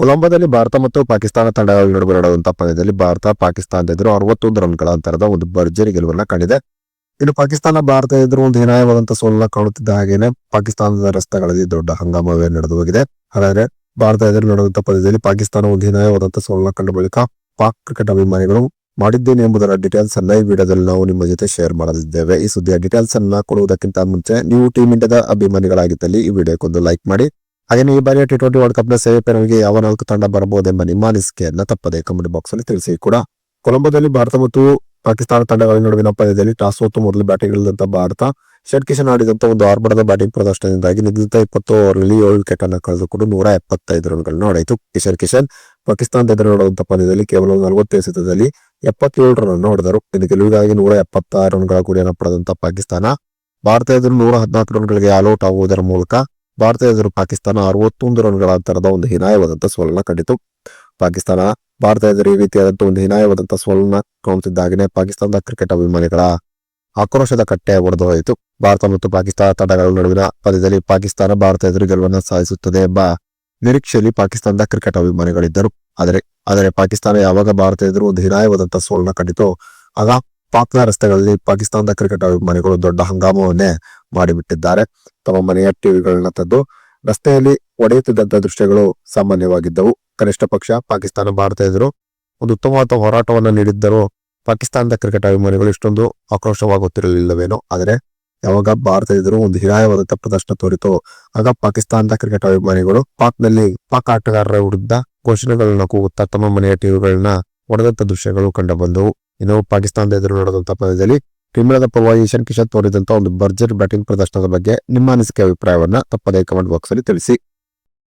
ಕೊಲಂಬೋದಲ್ಲಿ ಭಾರತ ಮತ್ತು ಪಾಕಿಸ್ತಾನ ತಂಡಗಳ ನಡುವೆ ನಡೆದಂತಹ ಪಂದ್ಯದಲ್ಲಿ ಭಾರತ ಪಾಕಿಸ್ತಾನದ ಎದುರು 61 ರನ್ಗಳ ಅಂತರದ ಒಂದು ಭರ್ಜರಿ ಗೆಲುವನ್ನ ಕಂಡಿದೆ. ಇನ್ನು ಪಾಕಿಸ್ತಾನ ಭಾರತ ಎದುರು ಒಂದು ಹೀನಾಯವಾದಂತಹ ಸೋಲನ್ನ ಕಾಣುತ್ತಿದ್ದ ಹಾಗೇನೆ ಪಾಕಿಸ್ತಾನದ ರಸ್ತೆಗಳಲ್ಲಿ ದೊಡ್ಡ ಹಂಗಾಮವೇ ನಡೆದು ಹೋಗಿದೆ. ಹಾಗಾದ್ರೆ ಭಾರತ ಎದುರು ನಡೆದಂತಹ ಪಂದ್ಯದಲ್ಲಿ ಪಾಕಿಸ್ತಾನ ಒಂದು ಹೀನಾಯವಾದಂತಹ ಸೋಲನ್ನ ಕಂಡ ಬಳಿಕ ಪಾಕ್ ಕ್ರಿಕೆಟ್ ಅಭಿಮಾನಿಗಳು ಮಾಡಿದ್ದೇನೆ ಎಂಬುದರ ಡೀಟೇಲ್ಸ್ ಅನ್ನ ಈ ವಿಡಿಯೋದಲ್ಲಿ ನಾವು ನಿಮ್ಮ ಜೊತೆ ಶೇರ್ ಮಾಡಲಿದ್ದೇವೆ. ಈ ಸುದ್ದಿಯ ಡೀಟೇಲ್ಸ್ ಅನ್ನ ಕೊಡುವುದಕ್ಕಿಂತ ಮುಂಚೆ ನೀವು ಟೀಮ್ ಇಂಡಿಯಾದ ಅಭಿಮಾನಿಗಳಾಗಿದ್ದಲ್ಲಿ ಈ ವಿಡಿಯೋಕ್ಕೊಂದು ಲೈಕ್ ಮಾಡಿ. ಹಾಗೆ ಈ ಬಾರಿಯ T20 ವರ್ಲ್ಡ್ ಕಪ್ ನ ಸೆಮಿಫೈನಲ್ಗೆ ಯಾವ 4 ತಂಡ ಬರಬಹುದೆಂಬ ನಿಮ್ಮ ಅನಿಸಿಕೆಯನ್ನ ತಪ್ಪದೆ ಕಮೆಂಟ್ ಬಾಕ್ಸ್ ಅಲ್ಲಿ ತಿಳಿಸಿ ಕೂಡ. ಕೊಲಂಬೋದಲ್ಲಿ ಭಾರತ ಮತ್ತು ಪಾಕಿಸ್ತಾನ ತಂಡಗಳ ನಡುವಿನ ಪಂದ್ಯದಲ್ಲಿ ಟಾಸ್ ಸೋತು ಮೊದಲು ಬ್ಯಾಟಿಂಗ್ ಇಳಿದಂತ ಭಾರತ ಶೇಟ್ ಕಿಶನ್ ಆಡಿದಂತ ಒಂದು ಆರ್ಭಟದ ಬ್ಯಾಟಿಂಗ್ ಪ್ರದರ್ಶನದಿಂದಾಗಿ ನಿಗದಿತ 20 ಓವರ್ನಲ್ಲಿ 7 ವಿಕೆಟ್ ಅನ್ನು ಕಳೆದುಕೊಂಡು 175 ರನ್ಗಳನ್ನು ಹೊಡೆಯಿತು. ಕಿಶನ್ ಪಾಕಿಸ್ತಾನದ ಎದುರು ನಡೆದಂತ ಪಂದ್ಯದಲ್ಲಿ ಕೇವಲ 40 ಎಸೆತದಲ್ಲಿ 77 ರನ್ ಹೊಡೆದರು. ಇನ್ನು ಗೆಲುವಿಗಾಗಿ 176 ರನ್ಗಳ ಗುರಿಯನ್ನು ಪಡೆದಂತ ಪಾಕಿಸ್ತಾನ ಭಾರತ ಎದುರು 114 ರನ್ಗಳಿಗೆ ಆಲ್ಔಟ್ ಆಗುವುದರ ಮೂಲಕ ಭಾರತ ಎದುರು ಪಾಕಿಸ್ತಾನ 61 ರನ್ಗಳ ಅಂತರದ ಒಂದು ಹೀನಾಯವಾದಂತಹ ಸೋಲನ್ನ ಕಂಡಿತು. ಪಾಕಿಸ್ತಾನ ಭಾರತ ಎದುರು ಈ ರೀತಿಯಾದಂತಹ ಒಂದು ಹೀನಾಯವಾದಂತಹ ಸೋಲನ್ನ ಕಾಣುತ್ತಿದ್ದಾಗನೇ ಪಾಕಿಸ್ತಾನದ ಕ್ರಿಕೆಟ್ ಅಭಿಮಾನಿಗಳ ಆಕ್ರೋಶದ ಕಟ್ಟೆ ಒಡೆದು ಹೋಯಿತು. ಭಾರತ ಮತ್ತು ಪಾಕಿಸ್ತಾನ ತಂಡಗಳ ನಡುವಿನ ಪಂದ್ಯದಲ್ಲಿ ಪಾಕಿಸ್ತಾನ ಭಾರತ ಎದುರು ಗೆಲುವನ್ನು ಸಾಧಿಸುತ್ತದೆ ಎಂಬ ನಿರೀಕ್ಷೆಯಲ್ಲಿ ಪಾಕಿಸ್ತಾನದ ಕ್ರಿಕೆಟ್ ಅಭಿಮಾನಿಗಳಿದ್ದರು. ಆದರೆ ಪಾಕಿಸ್ತಾನ ಯಾವಾಗ ಭಾರತ ಎದುರು ಒಂದು ಹೀನಾಯವಾದಂತಹ ಸೋಲನ್ನ ಕಂಡಿತು ಆಗ ಪಾಕ್ನ ರಸ್ತೆಗಳಲ್ಲಿ ಪಾಕಿಸ್ತಾನದ ಕ್ರಿಕೆಟ್ ಅಭಿಮಾನಿಗಳು ದೊಡ್ಡ ಹಂಗಾಮವನ್ನೇ ಮಾಡಿಬಿಟ್ಟಿದ್ದಾರೆ. ತಮ್ಮ ಮನೆಯ ಟಿವಿಗಳನ್ನ ತಂದು ರಸ್ತೆಯಲ್ಲಿ ಒಡೆಯುತ್ತಿದ್ದಂತಹ ದೃಶ್ಯಗಳು ಸಾಮಾನ್ಯವಾಗಿದ್ದವು. ಕನಿಷ್ಠ ಪಕ್ಷ ಪಾಕಿಸ್ತಾನ ಭಾರತ ಎದುರು ಒಂದು ಉತ್ತಮವಾದ ಹೋರಾಟವನ್ನು ನೀಡಿದ್ದರೂ ಪಾಕಿಸ್ತಾನದ ಕ್ರಿಕೆಟ್ ಅಭಿಮಾನಿಗಳು ಇಷ್ಟೊಂದು ಆಕ್ರೋಶವಾಗುತ್ತಿರಲಿಲ್ಲವೇನೋ. ಆದರೆ ಯಾವಾಗ ಭಾರತ ಎದುರು ಒಂದು ಹೀನಾಯವಾದಂತಹ ಪ್ರದರ್ಶನ ತೋರಿತು ಆಗ ಪಾಕಿಸ್ತಾನದ ಕ್ರಿಕೆಟ್ ಅಭಿಮಾನಿಗಳು ಪಾಕ್ ಆಟಗಾರರ ವಿರುದ್ಧ ಘೋಷಣೆಗಳನ್ನ ಕೂಗುತ್ತಾ ತಮ್ಮ ಮನೆಯ ಟಿವಿಗಳನ್ನ ಒಡೆದಂತ ದೃಶ್ಯಗಳು ಕಂಡು ಬಂದವು. ಇನ್ನು ಪಾಕಿಸ್ತಾನದ ಎದುರು ನಡೆದಂತಹ ಪಂದ್ಯದಲ್ಲಿ ಟೀಮ್ ಇಂಡಿಯಾದ ಪರವಾಗಿ ಇಶಾನ್ ಕಿಶನ್ ತೋರಿದಂತಹ ಒಂದು ಭರ್ಜರಿ ಬ್ಯಾಟಿಂಗ್ ಪ್ರದರ್ಶನದ ಬಗ್ಗೆ ನಿಮ್ಮ ಅನಿಸಿಕೆ ಅಭಿಪ್ರಾಯವನ್ನ ತಪ್ಪದೇ ಕಮೆಂಟ್ ಬಾಕ್ಸ್ ಅಲ್ಲಿ ತಿಳಿಸಿ.